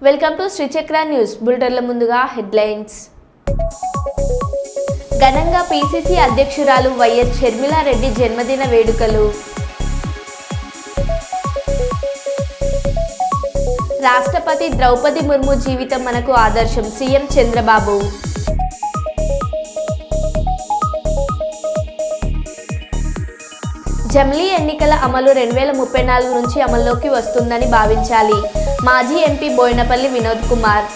Welcome to Sri Chakra news బులెటిన్ల ముందుగా headlines. ఘనంగా PCC అధ్యక్షురాలు వైఎస్ షర్మిలారెడ్డి జన్మదిన వేడుకలు. రాష్ట్రపతి ద్రౌపది ముర్ము జీవితం మనకు ఆదర్శం సీఎం చంద్రబాబు. జమిలీ ఎన్నికల అమలు 2034 నుంచి అమల్లోకి వస్తుందని భావించాలి. మాజీ ఎంపీ బోయినపల్లి వినోద్ కుమార్.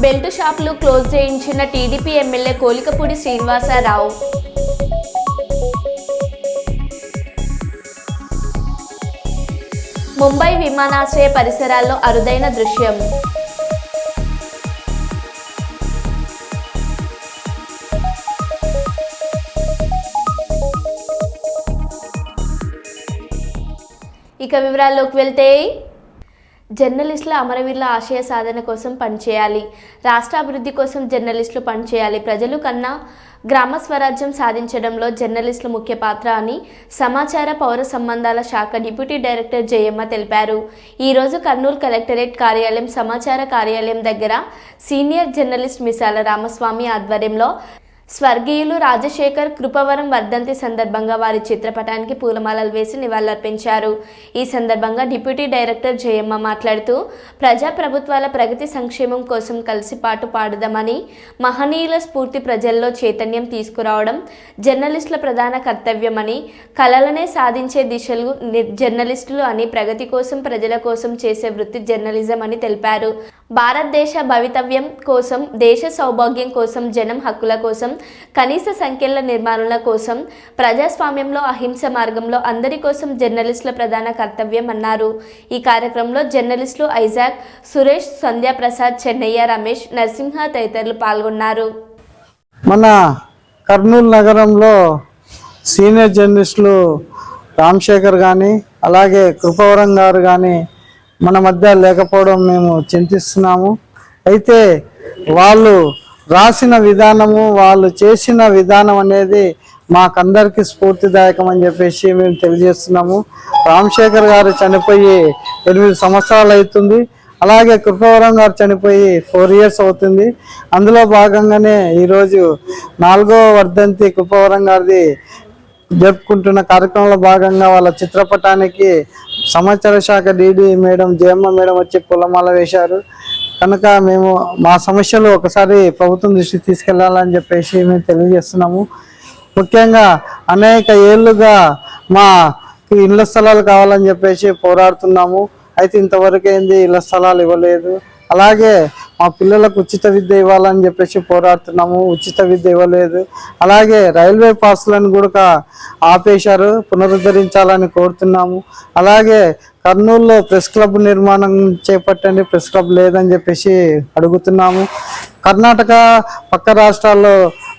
బెల్ట్ షాపులు క్లోజ్ చేయించిన టీడీపీ ఎమ్మెల్యే కోలికపూడి శ్రీనివాసరావు. ముంబై విమానాశ్రయ పరిసరాల్లో అరుదైన దృశ్యం. ఇక వివరాల్లోకి వెళ్తే, జర్నలిస్టుల అమరవీరుల ఆశయ సాధన కోసం పనిచేయాలి. రాష్ట్ర అభివృద్ధి కోసం జర్నలిస్టులు పనిచేయాలి. ప్రజలు కన్నా గ్రామ స్వరాజ్యం సాధించడంలో జర్నలిస్టులు ముఖ్య పాత్ర అని సమాచార పౌర సంబంధాల శాఖ డిప్యూటీ డైరెక్టర్ జయమ్మ తెలిపారు. ఈరోజు కర్నూలు కలెక్టరేట్ కార్యాలయం సమాచార కార్యాలయం దగ్గర సీనియర్ జర్నలిస్ట్ మిసాల రామస్వామి ఆధ్వర్యంలో స్వర్గీయులు రాజశేఖర్ కృపవరం వర్ధంతి సందర్భంగా వారి చిత్రపటానికి పూలమాలలు వేసి నివాళులర్పించారు. ఈ సందర్భంగా డిప్యూటీ డైరెక్టర్ జయమ్మ మాట్లాడుతూ, ప్రజాప్రభుత్వాల ప్రగతి సంక్షేమం కోసం కలిసి పాటు పాడదామని, మహనీయుల స్ఫూర్తి ప్రజల్లో చైతన్యం తీసుకురావడం జర్నలిస్టుల ప్రధాన కర్తవ్యమని, కళలనే సాధించే దిశలు జర్నలిస్టులు అని, ప్రగతి కోసం ప్రజల కోసం చేసే వృత్తి జర్నలిజం అని తెలిపారు. భారతదేశ భవితవ్యం కోసం, దేశ సౌభాగ్యం కోసం, జనం హక్కుల కోసం, కనీస సంఖ్యల నిర్మాణాల కోసం, ప్రజాస్వామ్యంలో అహింస మార్గంలో అందరి కోసం జర్నలిస్టుల ప్రధాన కర్తవ్యం అన్నారు. ఈ కార్యక్రమంలో జర్నలిస్టులు ఐజాక్, సురేష్, సంధ్యాప్రసాద్, చెన్నయ్య, రమేష్, నరసింహ తదితరులు పాల్గొన్నారు. మన కర్నూలు నగరంలో సీనియర్ జర్నలిస్టులు రాజశేఖర్ కానీ, అలాగే కృపవరం గారు కానీ మన మధ్య లేకపోవడం మేము చింతిస్తున్నాము. అయితే వాళ్ళు రాసిన విధానము, వాళ్ళు చేసిన విధానం అనేది మాకందరికీ స్ఫూర్తిదాయకం అని చెప్పేసి మేము తెలియజేస్తున్నాము. రాజశేఖర్ గారు చనిపోయి 8 సంవత్సరాలు అవుతుంది. అలాగే కృపవరం గారు చనిపోయి 4 years అవుతుంది. అందులో భాగంగానే ఈరోజు 4వ వర్ధంతి కృపవరం గారిది జరుపుకుంటున్న కార్యక్రమంలో భాగంగా వాళ్ళ చిత్రపటానికి సమాచార శాఖ డీడీ మేడం జయమ్మ మేడం వచ్చి పూలమాల వేశారు. కనుక మేము మా సమస్యలు ఒకసారి ప్రభుత్వం దృష్టికి తీసుకెళ్లాలని చెప్పేసి మేము తెలియజేస్తున్నాము. ముఖ్యంగా అనేక ఏళ్ళుగా మా ఇళ్ల స్థలాలు కావాలని చెప్పేసి పోరాడుతున్నాము. అయితే ఇంతవరకు ఏంది ఇళ్ల స్థలాలు ఇవ్వలేదు. అలాగే మా పిల్లలకు ఉచిత విద్య ఇవ్వాలని చెప్పేసి పోరాడుతున్నాము, ఉచిత విద్య ఇవ్వలేదు. అలాగే రైల్వే పాస్లను కూడా ఆపేశారు, పునరుద్ధరించాలని కోరుతున్నాము. అలాగే కర్నూలులో ప్రెస్ క్లబ్ నిర్మాణం చేపట్టండి, ప్రెస్ క్లబ్ లేదని చెప్పేసి అడుగుతున్నాము. కర్ణాటక పక్క రాష్ట్రాల్లో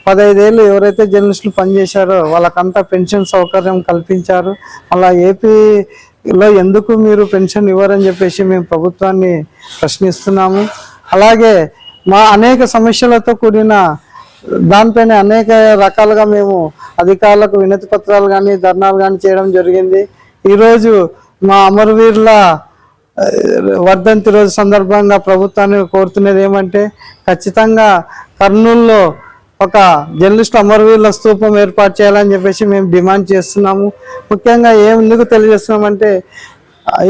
15 ఏళ్ళు ఎవరైతే జర్నలిస్టులు పనిచేశారో వాళ్ళకంతా పెన్షన్ సౌకర్యం కల్పించారు. అలా ఏపీలో ఎందుకు మీరు పెన్షన్ ఇవ్వరని చెప్పేసి మేము ప్రభుత్వాన్ని ప్రశ్నిస్తున్నాము. అలాగే మా అనేక సమస్యలతో కూడిన దానిపైన అనేక రకాలుగా మేము అధికారులకు వినతి పత్రాలు కానీ ధర్నాలు కానీ చేయడం జరిగింది. ఈరోజు మా అమరవీరుల వర్ధంతి రోజు సందర్భంగా ప్రభుత్వాన్ని కోరుతున్నది ఏమంటే, ఖచ్చితంగా కర్నూలులో ఒక జర్నలిస్టు అమరవీరుల స్తూపం ఏర్పాటు చేయాలని చెప్పేసి మేము డిమాండ్ చేస్తున్నాము. ముఖ్యంగా ఎందుకు తెలియజేస్తున్నామంటే,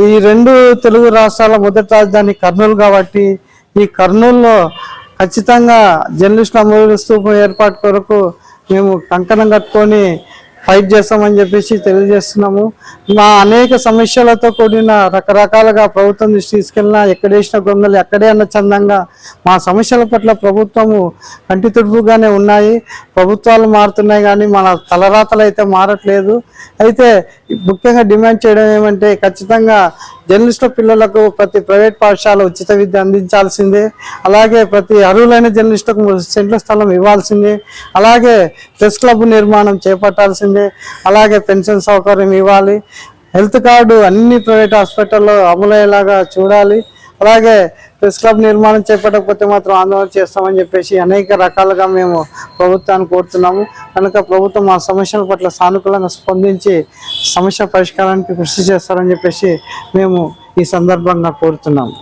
ఈ 2 తెలుగు రాష్ట్రాల మొదటి రాజధాని కర్నూలు కాబట్టి ఈ కర్నూలులో ఖచ్చితంగా జర్నలిస్టు అమరవీరుల స్తూపం ఏర్పాటు కొరకు మేము కంకణం కట్టుకొని ఫైట్ చేస్తామని చెప్పేసి తెలియజేస్తున్నాము. మా అనేక సమస్యలతో కూడిన రకరకాలుగా ప్రభుత్వం దృష్టి తీసుకెళ్ళినా, ఎక్కడేసిన గొంగలు ఎక్కడే అన్న చందంగా మా సమస్యల పట్ల ప్రభుత్వము కంటి తుడుపుగానే ఉన్నాయి. ప్రభుత్వాలు మారుతున్నాయి కానీ మన తలరాతలు అయితే మారట్లేదు. అయితే ముఖ్యంగా డిమాండ్ చేయడం ఏమంటే, ఖచ్చితంగా జర్నలిస్టుల పిల్లలకు ప్రతి ప్రైవేట్ పాఠశాల ఉచిత విద్య అందించాల్సిందే. అలాగే ప్రతి అర్హులైన జర్నలిస్టులకు సెంట్ల స్థలం ఇవ్వాల్సిందే. అలాగే ప్రెస్ క్లబ్ నిర్మాణం చేపట్టాల్సిందే. అలాగే పెన్షన్ సౌకర్యం ఇవ్వాలి. హెల్త్ కార్డు అన్ని ప్రైవేట్ హాస్పిటల్లో అమలయ్యేలాగా చూడాలి. అలాగే ప్రెస్ క్లబ్ నిర్మాణం చేపట్టకపోతే మాత్రం ఆందోళన చేస్తామని చెప్పేసి అనేక రకాలుగా మేము ప్రభుత్వాన్ని కోరుతున్నాము. కనుక ప్రభుత్వం ఆ సమస్యల పట్ల సానుకూలంగా స్పందించి సమస్య పరిష్కారానికి కృషి చేస్తారని చెప్పేసి మేము ఈ సందర్భంగా కోరుతున్నాము.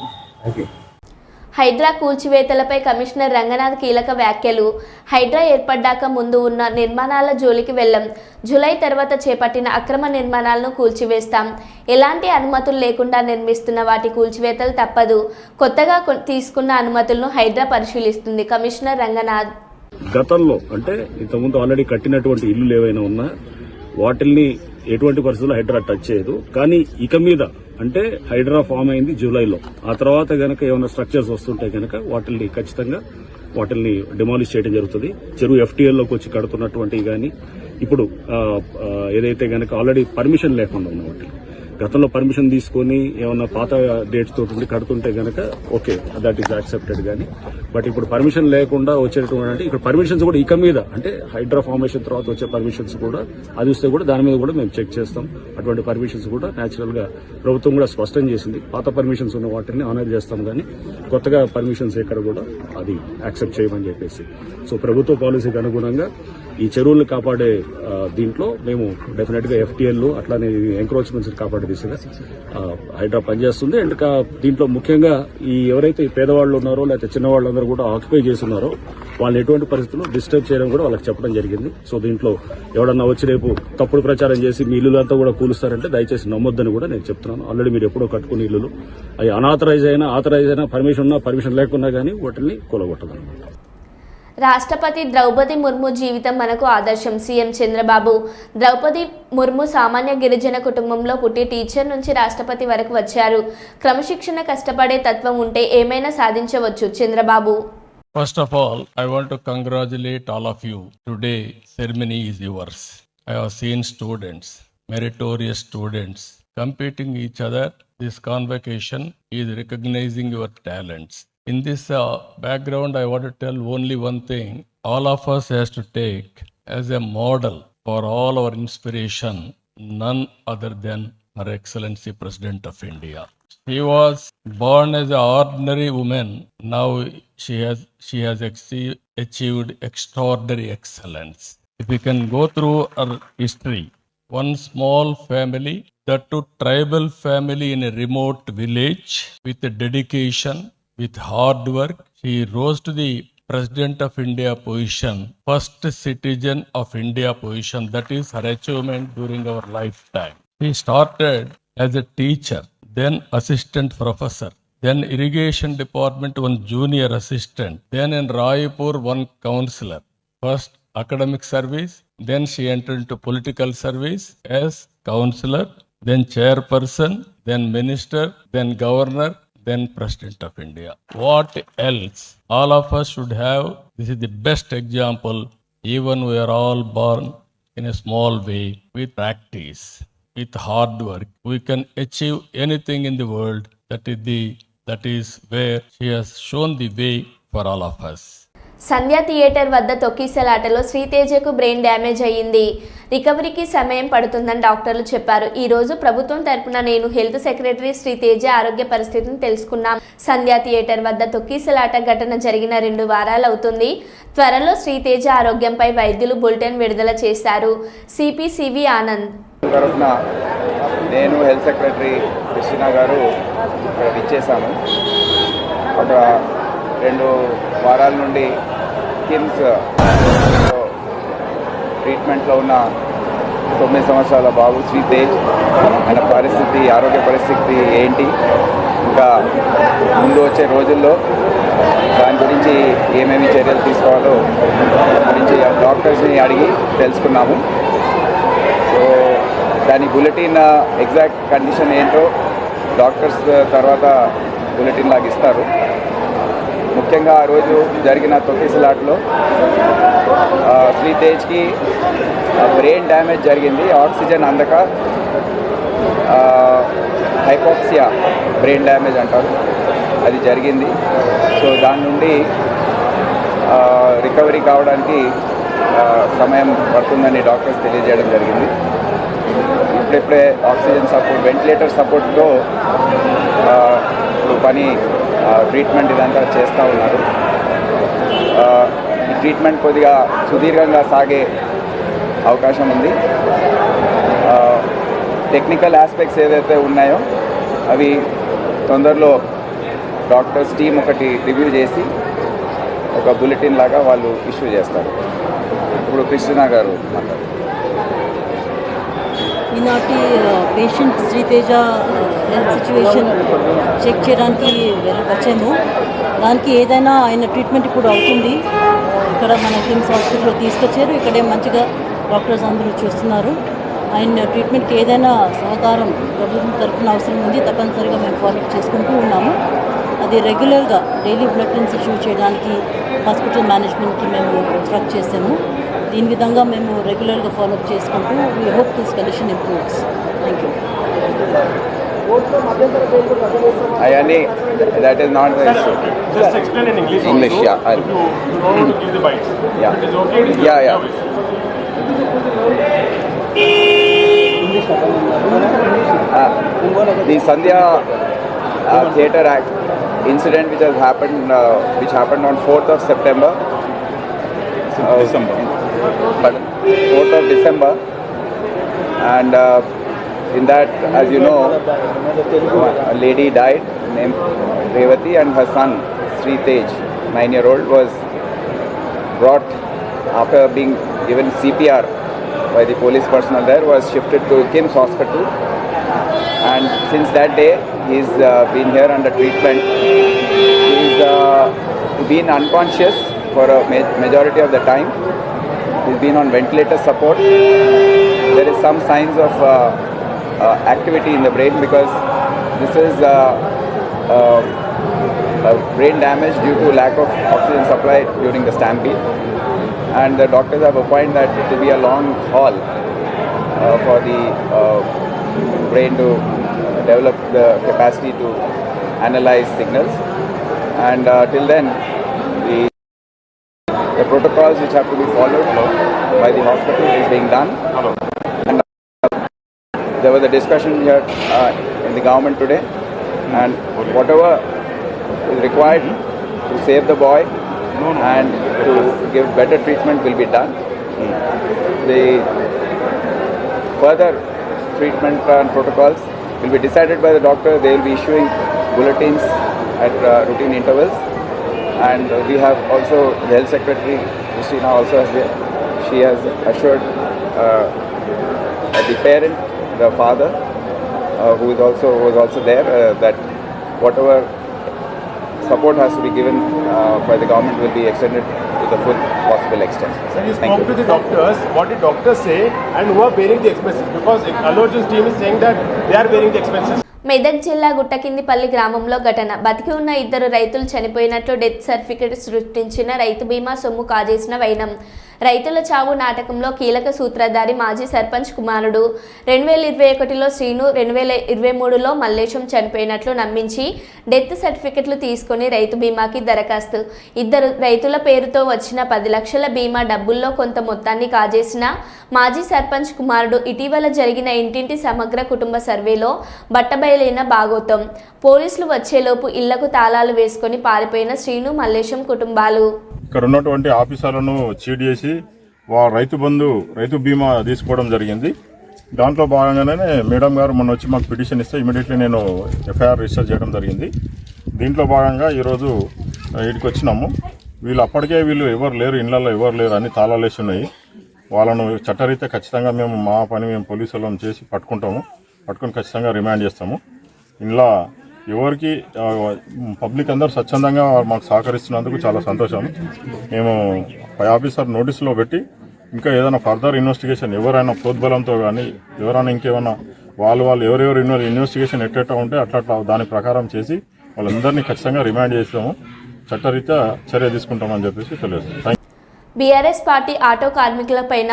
హైడ్రా కూల్చివేతలపై కమిషనర్ రంగనాథ్ కీలక వ్యాఖ్యలు. హైడ్రా ఏర్పడ్డాక ముందు ఉన్న నిర్మాణాల జోలికి వెళ్ళం. జూలై తర్వాత చేపట్టిన అక్రమ నిర్మాణాలను కూల్చివేస్తాం. ఎలాంటి అనుమతులు లేకుండా నిర్మిస్తున్న వాటి కూల్చివేతలు తప్పదు. కొత్తగా తీసుకున్న అనుమతులను హైడ్రా పరిశీలిస్తుంది. కమిషనర్ రంగనాథ్ గతంలో అంటే ఇంతకుముందు ఆల్రెడీ కట్టినటువంటి ఇల్లులు ఏవైనా ఉన్నా వాటిల్ని ఎటువంటి పరిస్థితుల్లో హైడ్రా టచ్ చేయదు. కానీ ఇక మీద అంటే హైడ్రా ఫామ్ అయింది జూలైలో. ఆ తర్వాత గనక ఏమైనా స్ట్రక్చర్స్ వస్తుంటే గనక వాటిల్ని ఖచ్చితంగా డిమాలిష్ చేయడం జరుగుతుంది. చెరువు ఎఫ్టీఎల్లోకి వచ్చి కడుతున్నటువంటివి కానీ ఇప్పుడు ఏదైతే గనక ఆల్రెడీ పర్మిషన్ లేకుండా ఉన్న వాటి గతంలో పర్మిషన్ తీసుకుని ఏమన్నా పాత డేట్స్ తోటి కడుతుంటే గనక ఓకే, దట్ ఈస్ యాక్సెప్టెడ్. కానీ బట్ ఇప్పుడు పర్మిషన్ లేకుండా వచ్చేటువంటి ఇక్కడ పర్మిషన్స్ కూడా ఇక మీద అంటే హైడ్రా ఫార్మేషన్ తర్వాత వచ్చే పర్మిషన్స్ కూడా అది వస్తే కూడా దాని మీద కూడా మేము చెక్ చేస్తాం. అటువంటి పర్మిషన్స్ కూడా న్యాచురల్ గా ప్రభుత్వం కూడా స్పష్టం చేసింది. పాత పర్మిషన్స్ ఉన్న వాటిని ఆనర్ చేస్తాం కానీ కొత్తగా పర్మిషన్స్ ఎక్కడ కూడా అది యాక్సెప్ట్ చేయమని చెప్పేసి. సో ప్రభుత్వ పాలసీకి అనుగుణంగా ఈ చెరువులను కాపాడే దీంట్లో మేము డెఫినెట్ గా ఎఫ్టీఎల్ అట్లానే ఎంక్రోచ్మెంట్స్ కాపాడే దిశగా హైడ్రా పనిచేస్తుంది. అండ్ దీంట్లో ముఖ్యంగా ఈ ఎవరైతే పేదవాళ్ళు ఉన్నారో లేకపోతే చిన్నవాళ్ళందరూ కూడా ఆక్యుపై చేస్తున్నారో వాళ్ళని ఎటువంటి పరిస్థితుల్లో డిస్టర్బ్ చేయడం కూడా వాళ్ళకి చెప్పడం జరిగింది. సో దీంట్లో ఎవడన్నా వచ్చి రేపు తప్పుడు ప్రచారం చేసి మీ ఇల్లులంతా కూడా కూలుస్తారంటే దయచేసి నమ్మొద్దని కూడా నేను చెప్తున్నాను. ఆల్రెడీ మీరు ఎప్పుడో కట్టుకునే ఇల్లులు అవి ఆథరైజ్ అయినా పర్మిషన్ ఉన్నా పర్మిషన్ లేకున్నా కానీ వాటిని కూలగొట్టదన్నమాట. రాష్ట్రపతి ద్రౌపది ముర్ము జీవితం మనకు ఆదర్శం. సీఎం చంద్రబాబు. ద్రౌపది ముర్ము సామాన్య గిరిజన కుటుంబంలో పుట్టి టీచర్ నుంచి రాష్ట్రపతి వరకు వచ్చారు. క్రమశిక్షణ, కష్టపడే తత్వం ఉంటే ఏమైనా సాధించవచ్చు. Chandrababu. First of all, I want to congratulate all of you. Today, ceremony is yours. I have seen students, meritorious students, competing each other. This convocation is recognizing your talents. In this background, I want to tell only one thing. All of us has to take as a model for all our inspiration, none other than Her Excellency President of India. She was born as an ordinary woman. Now she has achieved extraordinary excellence. If we can go through her history, one small family, that too tribal family in a remote village, with dedication, with hard work, she rose to the President of India position, first citizen of India position. That is her achievement during our lifetime. She started as a teacher, then assistant professor, then irrigation department one junior assistant, then in Raipur one counselor. First academic service, then she entered into political service as counselor, then chairperson, then minister, then governor, then President of India. What else? All of us should have. This is the best example. Even we are all born in a small way. With practice, with hard work, we can achieve anything in the world. That is where she has shown the way for all of us. Sandhya theatre వద్ద తొక్కిసలాటలో శ్రీతేజకు brain damage అయ్యింది. రికవరీకి సమయం పడుతుందని డాక్టర్లు చెప్పారు. ఈ రోజు ప్రభుత్వం తరపున నేను హెల్త్ సెక్రటరీ శ్రీతేజ ఆరోగ్య పరిస్థితిని తెలుసుకున్నాం. సంధ్య థియేటర్ వద్ద తొక్కిసలాట ఘటన జరిగిన 2 వారాలు అవుతుంది. త్వరలో శ్రీతేజ ఆరోగ్యంపై వైద్యులు బులెటిన్ విడుదల చేశారు. సిపి ఆనంద్. నేను హెల్త్ సెక్రటరీ కృష్ణ గారు ఇచ్చేసాము. అక్కడ 2 వారాల నుండి కిమ్స్ ట్రీట్మెంట్లో ఉన్న 9 సంవత్సరాల బాబు శ్రీతేజ్ ఆయన ఆరోగ్య పరిస్థితి ఏంటి, ఇంకా ముందు వచ్చే రోజుల్లో దాని గురించి ఏమేమి చర్యలు తీసుకోవాలో దాని గురించి డాక్టర్స్ని అడిగి తెలుసుకున్నాము. సో దాని బులెటిన్ ఎగ్జాక్ట్ కండిషన్ ఏంటో డాక్టర్స్ తర్వాత బులెటిన్ లాగా ఇస్తారు. ముఖ్యంగా ఆ రోజు జరిగిన తొక్కిసలాట్లో శ్రీతేజ్కి బ్రెయిన్ డ్యామేజ్ జరిగింది. ఆక్సిజన్ అందక హైపోక్సియా బ్రెయిన్ డ్యామేజ్ అంటారు, అది జరిగింది. సో దాని నుండి రికవరీ కావడానికి సమయం పడుతుందని డాక్టర్స్ తెలియజేయడం జరిగింది. ఇప్పుడే ఆక్సిజన్ సపోర్ట్, వెంటిలేటర్ సపోర్ట్తో పని ట్రీట్మెంట్ ఇదంతా చేస్తూ ఉన్నారు. ఈ ట్రీట్మెంట్ కొద్దిగా సుదీర్ఘంగా సాగే అవకాశం ఉంది. టెక్నికల్ ఆస్పెక్ట్స్ ఏదైతే ఉన్నాయో అవి తొందరలో డాక్టర్స్ టీం ఒకటి రివ్యూ చేసి ఒక బులెటిన్ లాగా వాళ్ళు ఇష్యూ చేస్తారు. ఇప్పుడు కృష్ణ గారు మాట్లాడారు. ఈనాటి patient Sriteja health situation check చేయడానికి వచ్చాము. దానికి ఏదైనా ఆయన ట్రీట్మెంట్ ఇప్పుడు అవుతుంది. ఇక్కడ మన కిమ్స్ హాస్పిటల్లో తీసుకొచ్చారు. ఇక్కడే మంచిగా డాక్టర్స్ అందరూ చూస్తున్నారు. ఆయన ట్రీట్మెంట్కి ఏదైనా సహకారం ప్రభుత్వం తరఫున అవసరం ఉంది, తప్పనిసరిగా మేము ఫాలోఅప్ చేసుకుంటూ ఉన్నాము. అది రెగ్యులర్గా డైలీ బులెటిన్స్ ఇష్యూ చేయడానికి హాస్పిటల్ మేనేజ్మెంట్కి మేము ఇన్స్ట్రక్ట్ చేసాము. దీని విధంగా మేము రెగ్యులర్గా ఫాలోఅప్ చేసుకుంటూ we hope this condition improves. Thank you. Ayani, that is not the issue. Just explain in English. English, also, yeah. If you don't want to give the bites. Yeah. It is okay. Yeah. The Sandhya Theatre Act incident which has happened, which happened on 4th of September. But 4th of December, and in that, as you know, a lady died named Revati, and her son Sri Tej, 9-year-old, was brought after being given CPR by the police personnel there, was shifted to Kims Hospital, and since that day he's been here under treatment. He's been unconscious for a majority of the time. He's been on ventilator support. There is some signs of activity in the brain, because this is brain damage due to lack of oxygen supply during the stampede, and the doctors have opined that it will be a long haul for the brain to develop the capacity to analyze signals, and till then the protocols which have to be followed by the hospital is being done. And there was a discussion here in the government today, and whatever is required to save the boy and to give better treatment will be done. The further treatment and protocols will be decided by the doctor. They will be issuing bulletins at routine intervals, and we have also the health secretary Christina also has she has assured the parent, the father, who was also there, that whatever support has to be given by the government will be extended to the full possible extent. Sir, you Thank spoke to the doctors. What did doctors say, and who are bearing the expenses? Because Allu Arjun's team is saying that they are bearing the expenses. Medak జిల్లా గుట్టకిందిపల్లి గ్రామంలో ఘటన. బతికి ఉన్న 2 రైతులు చనిపోయినట్లు death certificate సృష్టించిన రైతు బీమా సొమ్ము కాజేసిన వైనం. రైతుల చావు నాటకంలో కీలక సూత్రధారి మాజీ సర్పంచ్ కుమారుడు. 2021లో శ్రీను, 2023లో మల్లేశం చనిపోయినట్లు నమ్మించి డెత్ సర్టిఫికెట్లు తీసుకుని రైతు బీమాకి దరఖాస్తు. 2 రైతుల పేరుతో వచ్చిన 10 లక్షల బీమా డబ్బుల్లో కొంత మొత్తాన్ని కాజేసిన మాజీ సర్పంచ్ కుమారుడు. ఇటీవల జరిగిన ఇంటింటి సమగ్ర కుటుంబ సర్వేలో బట్టబయలైన భాగోతం. పోలీసులు వచ్చేలోపు ఇళ్లకు తాళాలు వేసుకొని పారిపోయిన శ్రీను, మల్లేశం కుటుంబాలు. ఇక్కడ ఉన్నటువంటి ఆఫీసర్లను చీట్ చేసి రైతు బీమా తీసుకోవడం జరిగింది. దాంట్లో భాగంగానే మేడం గారు మొన్న వచ్చి మాకు పిటిషన్ ఇస్తే ఇమీడియట్లీ నేను ఎఫ్ఐఆర్ రిజిస్టర్ చేయడం జరిగింది. దీంట్లో భాగంగా ఈరోజు ఇక్కడికి వచ్చినాము. వీళ్ళు ఎవరు లేరు, ఇళ్లలో ఎవరు లేరు, అన్ని తాళాలు వేసి ఉన్నాయి. వాళ్ళను చట్టరీత్యా ఖచ్చితంగా మా పని మేము పోలీసు వాళ్ళని చేసి పట్టుకొని ఖచ్చితంగా రిమాండ్ చేస్తాము. ఇలా ఎవరికి పబ్లిక్ అందరూ స్వచ్ఛందంగా మాకు సహకరిస్తున్నందుకు చాలా సంతోషం. మేము పై ఆఫీసర్ నోటీసులో పెట్టి ఇంకా ఏదైనా ఫర్దర్ ఇన్వెస్టిగేషన్ ఎవరైనా ప్రోద్బలంతో కానీ ఎవరైనా ఇంకేమైనా వాళ్ళు ఎవరెవరు ఇన్వెస్టిగేషన్ ఎట్లా ఉంటే అట్లా దాని ప్రకారం చేసి వాళ్ళందరినీ ఖచ్చితంగా రిమాండ్ చేస్తాము. చట్టరీత్యా చర్య తీసుకుంటామని చెప్పేసి తెలియదు. బీఆర్ఎస్ పార్టీ ఆటో కార్మికులపైన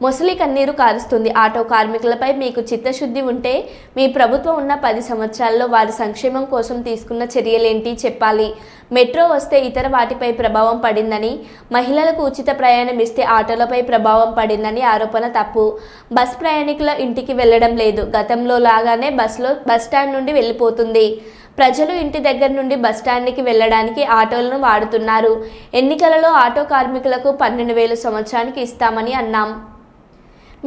మొసలి కన్నీరు కారుస్తుంది. ఆటో కార్మికులపై మీకు చిత్తశుద్ధి ఉంటే మీ ప్రభుత్వం ఉన్న 10 సంవత్సరాల్లో వారి సంక్షేమం కోసం తీసుకున్న చర్యలేంటి చెప్పాలి. మెట్రో వస్తే ఇతర వాటిపై ప్రభావం పడిందని, మహిళలకు ఉచిత ప్రయాణం ఇస్తే ఆటోలపై ప్రభావం పడిందని ఆరోపణ తప్పు. బస్ ప్రయాణికుల ఇంటికి వెళ్లడం లేదు. గతంలో లాగానే బస్ స్టాండ్ నుండి వెళ్ళిపోతుంది. ప్రజలు ఇంటి దగ్గర నుండి బస్టాండ్కి వెళ్ళడానికి ఆటోలను వాడుతున్నారు. ఎన్నికలలో ఆటో కార్మికులకు 12,000 సంవత్సరానికి ఇస్తామని అన్నాం.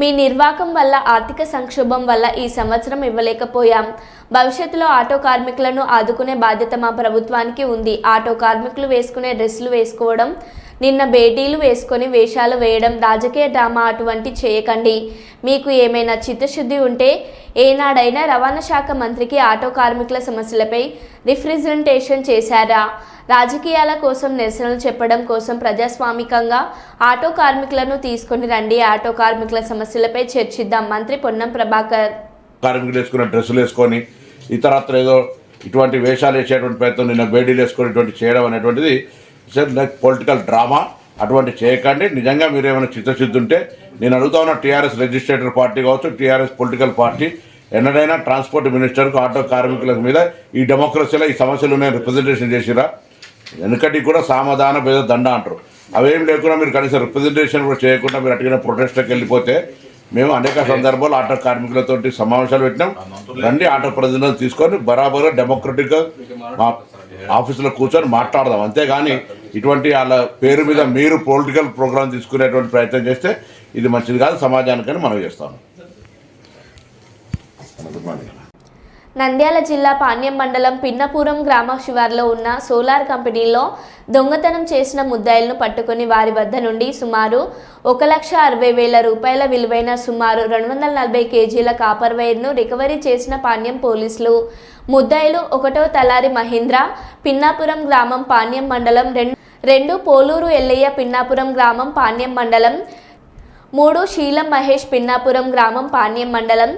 మీ నిర్వాకం వల్ల, ఆర్థిక సంక్షోభం వల్ల ఈ సంవత్సరం ఇవ్వలేకపోయాం. భవిష్యత్తులో ఆటో కార్మికులను ఆదుకునే బాధ్యత మా ప్రభుత్వానికి ఉంది. ఆటో కార్మికులు వేసుకునే డ్రెస్సులు వేసుకోవడం, నిన్న బేటీలు వేసుకొని వేషాలు వేయడం, రాజకీయ డ్రామా అటువంటి చేయకండి. మీకు ఏమైనా చిత్తశుద్ధి ఉంటే ఏనాడైనా రవాణా శాఖ మంత్రికి ఆటో కార్మికుల సమస్యలపై రిప్రజెంటేషన్ చేశారా? రాజకీయాల కోసం, నిరసనలు చెప్పడం కోసం ప్రజాస్వామికంగా ఆటో కార్మికులను తీసుకొని రండి. ఆటో కార్మికుల సమస్యలపై చర్చిద్దాం. మంత్రి పొన్నం ప్రభాకర్. కార్మికులు వేసుకున్న డ్రెస్సులు వేసుకొని ఇతరత్ర ఏదో ఇటువంటి వేషాలు వేసేటువంటి ప్రయత్నం, నిన్న బేడీలు వేసుకొని ఇటువంటి చేయడం అనేటువంటిది పొలిటికల్ డ్రామా. అటువంటి చేయకండి. నిజంగా మీరు ఏమైనా చిత్తశుద్ధి ఉంటే నేను అడుగుతా ఉన్న టీఆర్ఎస్ రిజిస్ట్రేటర్ పార్టీ కావచ్చు, టీఆర్ఎస్ పొలిటికల్ పార్టీ ఎన్నడైనా ట్రాన్స్పోర్ట్ మినిస్టర్కు ఆటో కార్మికుల మీద ఈ డెమోక్రసీలో ఈ సమస్యలు నేను రిప్రజెంటేషన్ చేసిరా? వెనుకటి కూడా సామధాన భేద దండ అంటారు. అవేం లేకుండా మీరు కనీసం రిప్రజెంటేషన్ కూడా చేయకుండా మీరు అడిగిన ప్రొటెస్ట్కి వెళ్ళిపోతే మేము అనేక సందర్భాలు ఆటో కార్మికులతో సమావేశాలు పెట్టినాం. రండి, ఆటో ప్రతినిధులు తీసుకొని బరాబర్ డెమోక్రటిక్గా మా ఆఫీసులో కూర్చొని మాట్లాడదాం. అంతేగాని ఇటువంటి వాళ్ళ పేరు మీద మీరు పొలిటికల్ ప్రోగ్రామ్ తీసుకునేటువంటి ప్రయత్నం చేస్తే ఇది మంచిది కాదు సమాజానికని మనం చేస్తాము. నంద్యాల జిల్లా పాణ్యం మండలం పిన్నపురం గ్రామ శివార్లో ఉన్న సోలార్ కంపెనీలో దొంగతనం చేసిన ముద్దాయిలను పట్టుకుని వారి వద్ద నుండి సుమారు 1,60,000 రూపాయల విలువైన సుమారు 240 కేజీల కాపర్ వైర్ను రికవరీ చేసిన పాణ్యం పోలీసులు. ముద్దాయిలు 1వ తలారి మహేంద్ర, పిన్నాపురం గ్రామం పాణ్యం మండలం, 2 పోలూరు ఎల్లయ్య, పిన్నాపురం గ్రామం పాణ్యం మండలం, 3 శీలం మహేష్, పిన్నాపురం గ్రామం పాణ్యం మండలం,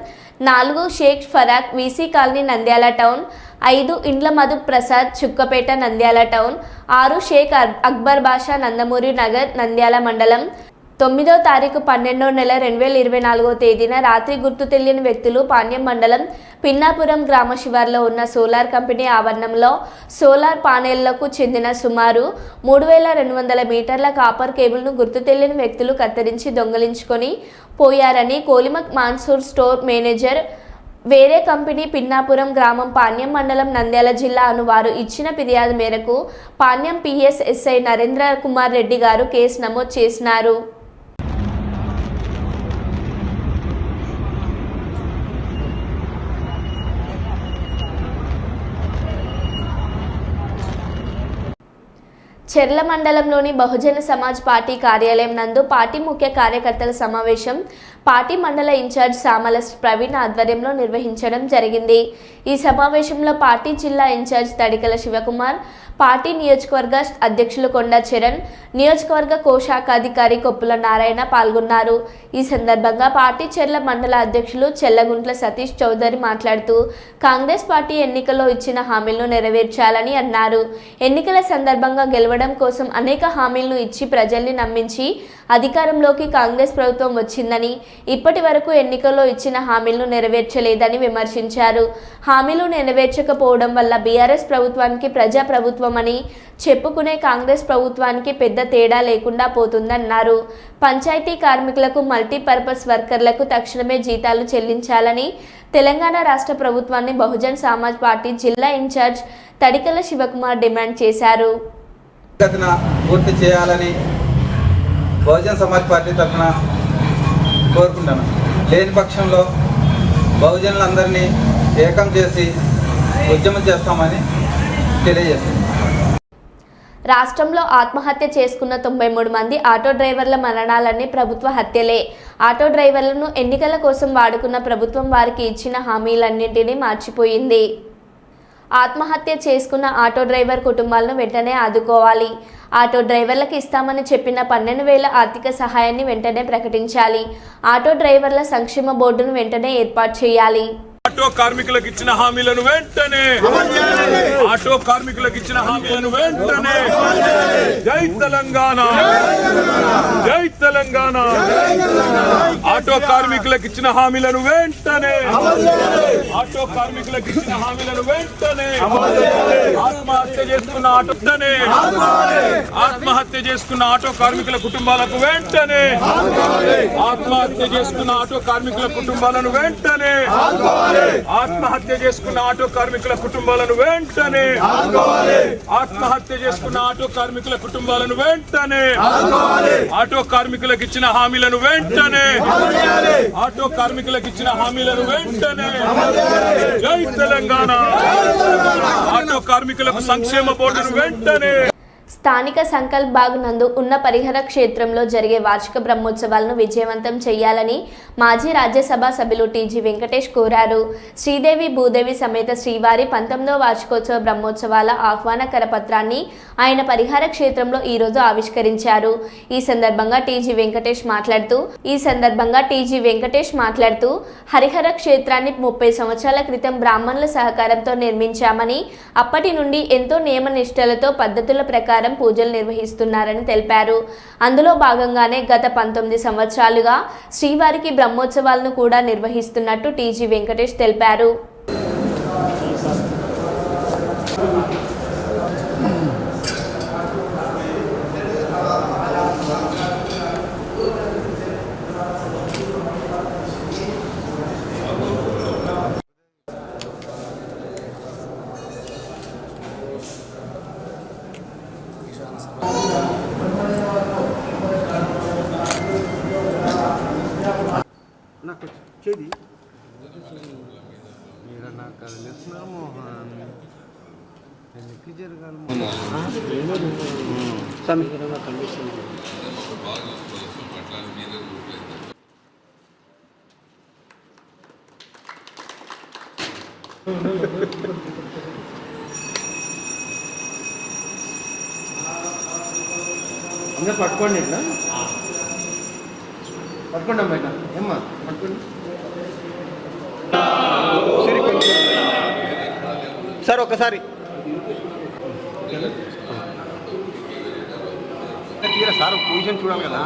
4 Shaik Farak, VC colony Nandyal town, 5 Indla Madhu Prasad, Chukkapeta Nandyal town, 6 Shaik Akbar Basha, Nandamuri Nagar, Nandyal మండలం. 9వ తారీఖు 12వ నెల 2024వ తేదీన రాత్రి గుర్తు తెలియని వ్యక్తులు పాణ్యం మండలం పిన్నాపురం గ్రామ శివార్లో ఉన్న సోలార్ కంపెనీ ఆవరణంలో సోలార్ పానెళ్లకు చెందిన సుమారు 3,200 మీటర్ల కాపర్ కేబుల్ను గుర్తు తెలియని వ్యక్తులు కత్తిరించి దొంగలించుకొని పోయారని కోలిమక్ మాన్సూర్ స్టోర్ మేనేజర్, వేరే కంపెనీ, పిన్నాపురం గ్రామం, పాణ్యం మండలం, నంద్యాల జిల్లా అనువారు ఇచ్చిన ఫిర్యాదు మేరకు పాణ్యం పిఎస్ఎస్ఐ నరేంద్ర కుమార్ రెడ్డి గారు కేసు నమోదు చేసినారు. చెర్ల మండలంలోని బహుజన సమాజ్ పార్టీ కార్యాలయం నందు పార్టీ ముఖ్య కార్యకర్తల సమావేశం పార్టీ మండల ఇన్ఛార్జ్ సామల ప్రవీణ్ ఆధ్వర్యంలో నిర్వహించడం జరిగింది. ఈ సమావేశంలో పార్టీ జిల్లా ఇన్ఛార్జ్ తడికల శివకుమార్, పార్టీ నియోజకవర్గ అధ్యక్షులు కొండ చరణ్, నియోజకవర్గ కోశాఖాధికారి కొప్పుల నారాయణ పాల్గొన్నారు. ఈ సందర్భంగా పార్టీ చెర్ల మండల అధ్యక్షులు చెల్లగుంట్ల సతీష్ చౌదరి మాట్లాడుతూ కాంగ్రెస్ పార్టీ ఎన్నికల్లో ఇచ్చిన హామీలను నెరవేర్చాలని అన్నారు. ఎన్నికల సందర్భంగా గెలవడం కోసం అనేక హామీలను ఇచ్చి ప్రజల్ని నమ్మించి అధికారంలోకి కాంగ్రెస్ ప్రభుత్వం వచ్చిందని, ఇప్పటి వరకు ఎన్నికల్లో ఇచ్చిన హామీలను నెరవేర్చలేదని విమర్శించారు. హామీలు నెరవేర్చకపోవడం వల్ల బీఆర్ఎస్ ప్రభుత్వానికి ప్రజా ప్రభుత్వం అని చెప్పుకునే కాంగ్రెస్ ప్రభుత్వానికి పెద్ద తేడా లేకుండా పోతుందన్నారు. పంచాయతీ కార్మికులకు, మల్టీపర్పస్ వర్కర్లకు తక్షణమే జీతాలు చెల్లించాలని తెలంగాణ రాష్ట్ర ప్రభుత్వాన్ని బహుజన్ సమాజ్ పార్టీ జిల్లా ఇన్ఛార్జ్ తడికల శివకుమార్ డిమాండ్ చేశారు. పూర్తి చేయాలని బహుజన్ సమాజ్ పార్టీ తరఫున కోరుకుంటాను. లేని పక్షంలో బహుజనులందరినీ ఏకం చేసి ఉద్యమం చేస్తామని తెలియజేస్తాను. రాష్ట్రంలో ఆత్మహత్య చేసుకున్న 93 మంది ఆటో డ్రైవర్ల మరణాలన్నీ ప్రభుత్వ హత్యలే. ఆటో డ్రైవర్లను ఎన్నికల కోసం వాడుకున్న ప్రభుత్వం వారికి ఇచ్చిన హామీలన్నింటినీ మార్చిపోయింది. ఆత్మహత్య చేసుకున్న ఆటో డ్రైవర్ కుటుంబాలను వెంటనే ఆదుకోవాలి. ఆటో డ్రైవర్లకు ఇస్తామని చెప్పిన 12,000 ఆర్థిక సహాయాన్ని వెంటనే ప్రకటించాలి. ఆటో డ్రైవర్ల సంక్షేమ బోర్డును వెంటనే ఏర్పాటు చేయాలి. ఆటో కార్మికులకు ఇచ్చిన హామీలను వెంటనే ఆటో కార్మికులకు ఇచ్చిన హామీలను వెంటనే జై తెలంగాణ, జై తెలంగాణ. ఆటో కార్మికులకు ఇచ్చిన హామీలను వెంటనే ఆటో కార్మికులకు ఇచ్చిన హామీలను వెంటనే ఆత్మహత్య చేసుకున్న ఆత్మహత్య చేసుకున్న ఆటో కార్మికుల కుటుంబాలకు వెంటనే ఆత్మహత్య చేసుకున్న ఆటో కార్మికుల కుటుంబాలను వెంటనే ఆత్మహత్య చేసుకున్న ఆటో కార్మికుల కుటుంబాలను వెంటనే ఆత్మహత్య చేసుకున్న ఆటో కార్మికుల కుటుంబాలను వెంటనే ఆటో కార్మికులకు ఇచ్చిన హామీలను వెంటనే ఆటో కార్మికులకు ఇచ్చిన హామీలను వెంటనే జై తెలంగాణ ఆటో కార్మికులకు సంక్షేమ బోర్డును వెంటనే. స్థానిక సంకల్ప్ బాగ్ నందు ఉన్న పరిహర క్షేత్రంలో జరిగే వార్షిక బ్రహ్మోత్సవాలను విజయవంతం చేయాలని మాజీ రాజ్యసభ సభ్యులు టీజీ వెంకటేష్ కోరారు. శ్రీదేవి భూదేవి సమేత శ్రీవారి 19వ వార్షికోత్సవ బ్రహ్మోత్సవాల ఆహ్వాన కరపత్రాన్ని ఆయన పరిహార క్షేత్రంలో ఈరోజు ఆవిష్కరించారు. ఈ సందర్భంగా టీజీ వెంకటేష్ మాట్లాడుతూ హరిహర క్షేత్రాన్ని 30 సంవత్సరాల క్రితం బ్రాహ్మణుల సహకారంతో నిర్మించామని, అప్పటి నుండి ఎంతో నియమ నిష్టలతో పద్ధతుల ప్రకారం పూజలు నిర్వహిస్తున్నారని తెలిపారు. అందులో భాగంగానే గత 19 సంవత్సరాలుగా శ్రీవారికి బ్రహ్మోత్సవాలను కూడా నిర్వహిస్తున్నట్టు టీజీ వెంకటేష్ తెలిపారు. అందరు పట్టుకోండి ఇట్లా పట్టుకోండి అమ్మాయి ఏమ్మా పట్టుకోండి సార్ ఒక్కసారి సార్ పొజిషన్ చూడాలి కదా.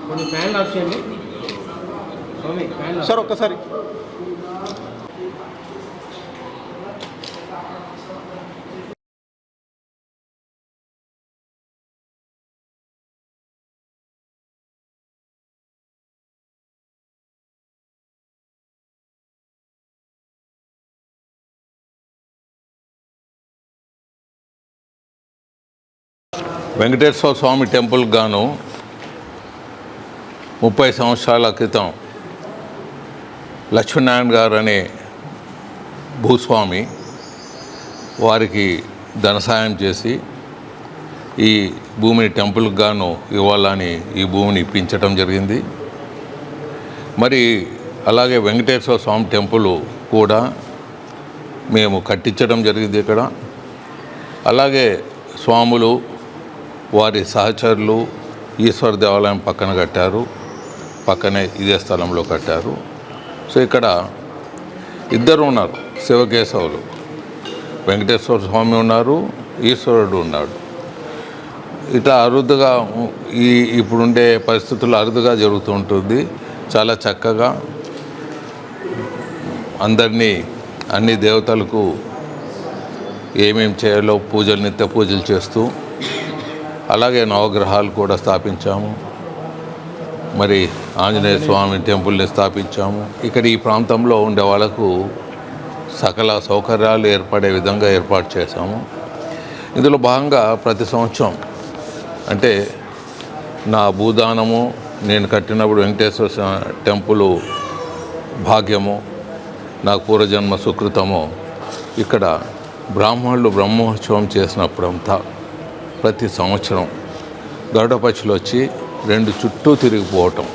కొంచెం ఫ్యాన్ ఆఫ్ చేయండి సార్ ఒక్కసారి. వెంకటేశ్వర స్వామి టెంపుల్కి గాను 30 సంవత్సరాల క్రితం లక్ష్మీనారాయణ గారు అనే భూస్వామి వారికి ధన సాయం చేసి ఈ భూమిని టెంపుల్కి గాను ఇవ్వాలని ఈ భూమిని ఇప్పించడం జరిగింది. మరి అలాగే వెంకటేశ్వర స్వామి టెంపుల్ కూడా మేము కట్టించడం జరిగింది ఇక్కడ. అలాగే స్వాములు వారి సహచరులు ఈశ్వర దేవాలయం పక్కన కట్టారు, పక్కనే ఇదే స్థలంలో కట్టారు. సో ఇక్కడ ఇద్దరు ఉన్నారు శివకేశవులు, వెంకటేశ్వర స్వామి ఉన్నారు, ఈశ్వరుడు ఉన్నాడు. ఇట్లా అరుదుగా ఇప్పుడుండే పరిస్థితుల్లో అరుదుగా జరుగుతూ ఉంటుంది. చాలా చక్కగా అందరినీ అన్ని దేవతలకు ఏమేమి చేయాలో పూజలు నిత్య పూజలు చేస్తూ అలాగే నవగ్రహాలు కూడా స్థాపించాము. మరి ఆంజనేయ స్వామి టెంపుల్ని స్థాపించాము. ఇక్కడ ఈ ప్రాంతంలో ఉండే వాళ్ళకు సకల సౌకర్యాలు ఏర్పడే విధంగా ఏర్పాటు చేశాము. ఇందులో భాగంగా ప్రతి సంవత్సరం అంటే నా భూదానము నేను కట్టినప్పుడు వెంకటేశ్వర టెంపుల్ భాగ్యము నాకు పూర్వజన్మ సుకృతము ఇక్కడ బ్రాహ్మణులు బ్రహ్మోత్సవం చేసినప్పుడంతా ప్రతి సంవత్సరం గరుడపక్షులు వచ్చి 2 చుట్టూ తిరిగిపోవటం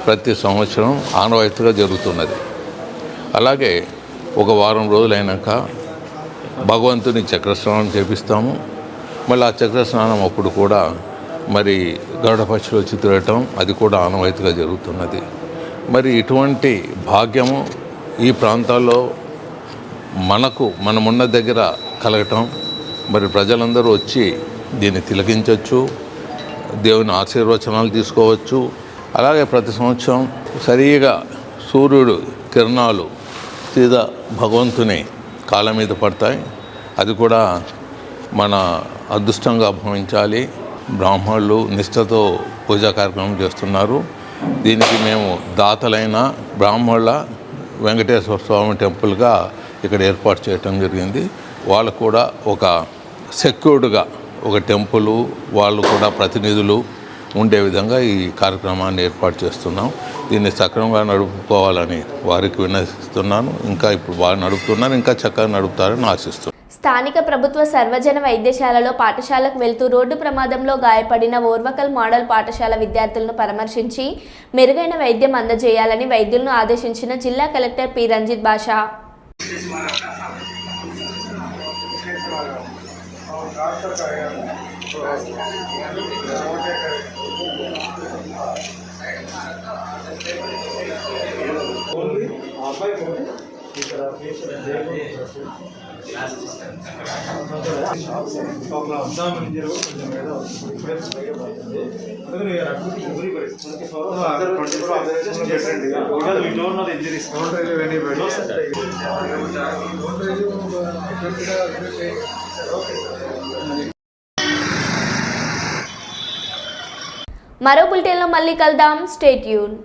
ప్రతి సంవత్సరం ఆనవాయితీగా జరుగుతున్నది. అలాగే ఒక వారం రోజులైనాక భగవంతుని చక్రస్నానం చేపిస్తాము. మళ్ళీ ఆ చక్రస్నానం అప్పుడు కూడా మరి గరుడపక్షులు వచ్చి తిరగటం అది కూడా ఆనవాయితీగా జరుగుతున్నది. మరి ఇటువంటి భాగ్యము ఈ ప్రాంతాల్లో మనమున్న దగ్గర కలగటం, మరి ప్రజలందరూ వచ్చి దీన్ని తిలకించవచ్చు, దేవుని ఆశీర్వచనాలు తీసుకోవచ్చు. అలాగే ప్రతి సంవత్సరం సరిగా సూర్యుడు కిరణాలు సీదా భగవంతుని కాళ్ళ మీద పడతాయి. అది కూడా మన అదృష్టంగా భావించాలి. బ్రాహ్మణులు నిష్ఠతో పూజా కార్యక్రమం చేస్తున్నారు. దీనికి మేము దాతలైన బ్రాహ్మణుల వెంకటేశ్వర స్వామి టెంపుల్గా ఇక్కడ ఏర్పాటు చేయటం జరిగింది. వాళ్ళు కూడా ఒక సెక్యూర్డ్గా ఒక టెంపుల్ వాళ్ళు కూడా ప్రతినిధులు ఉండే విధంగా ఈ కార్యక్రమాన్ని ఏర్పాటు చేస్తున్నాం. దీన్ని సక్రమంగా నడుపుకోవాలని వారికి విన్నవిస్తున్నాను. ఇంకా ఇప్పుడు బాగా నడుపుతున్నాను, ఇంకా చక్కగా నడుపుతారని ఆశిస్తున్నాను. స్థానిక ప్రభుత్వ సర్వజన వైద్యశాలలో పాఠశాలకు వెళ్తూ రోడ్డు ప్రమాదంలో గాయపడిన ఓర్వకల్ మోడల్ పాఠశాల విద్యార్థులను పరామర్శించి మెరుగైన వైద్యం అందజేయాలని వైద్యులను ఆదేశించిన జిల్లా కలెక్టర్ పి రంజిత్ బాషా. మరో బులెటిన్లో మళ్ళీ కలుద్దాం. Stay tune.